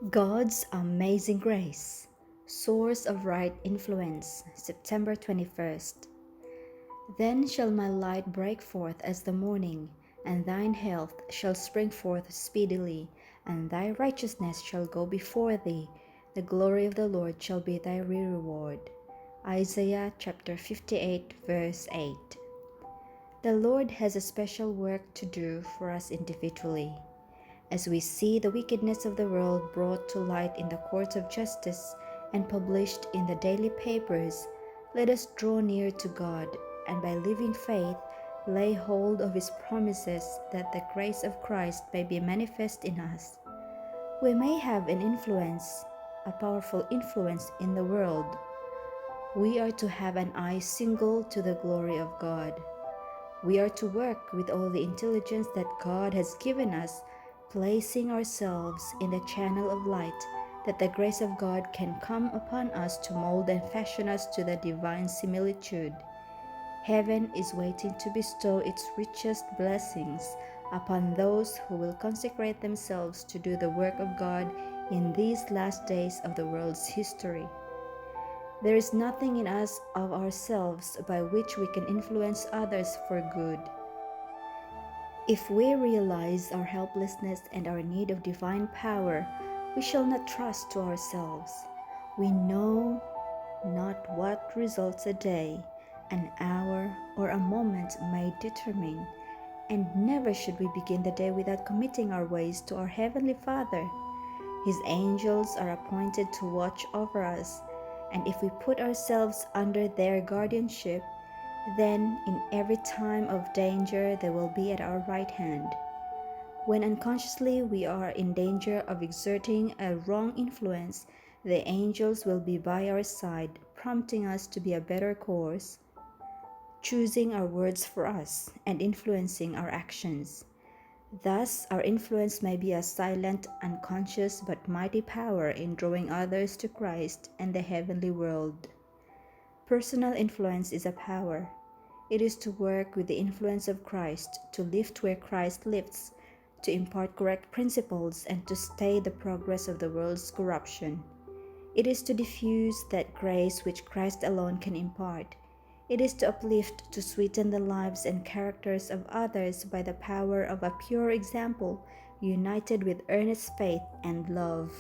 God's Amazing Grace, Source of Right Influence, September 21st. Then shall my light break forth as the morning, and thine health shall spring forth speedily, and thy righteousness shall go before thee. The glory of the Lord shall be thy reward. Isaiah chapter 58, verse 8. The Lord has a special work to do for us individually. As we see the wickedness of the world brought to light in the courts of justice and published in the daily papers, let us draw near to God and by living faith lay hold of His promises that the grace of Christ may be manifest in us. We may have an influence, a powerful influence in the world. We are to have an eye single to the glory of God. We are to work with all the intelligence that God has given us, placing ourselves in the channel of light, that the grace of God can come upon us to mold and fashion us to the divine similitude. Heaven is waiting to bestow its richest blessings upon those who will consecrate themselves to do the work of God in these last days of the world's history. There is nothing in us of ourselves by which we can influence others for good. If we realize our helplessness and our need of divine power, we shall not trust to ourselves. We know not what results a day, an hour, or a moment may determine, and never should we begin the day without committing our ways to our Heavenly Father. His angels are appointed to watch over us, and if we put ourselves under their guardianship, then in every time of danger they will be at our right hand. When unconsciously we are in danger of exerting a wrong influence, the angels will be by our side, prompting us to be a better course, choosing our words for us, and influencing our actions. Thus, our influence may be a silent, unconscious, but mighty power in drawing others to Christ and the heavenly world. Personal influence is a power. It is to work with the influence of Christ, to lift where Christ lifts, to impart correct principles, and to stay the progress of the world's corruption. It is to diffuse that grace which Christ alone can impart. It is to uplift, to sweeten the lives and characters of others by the power of a pure example, united with earnest faith and love.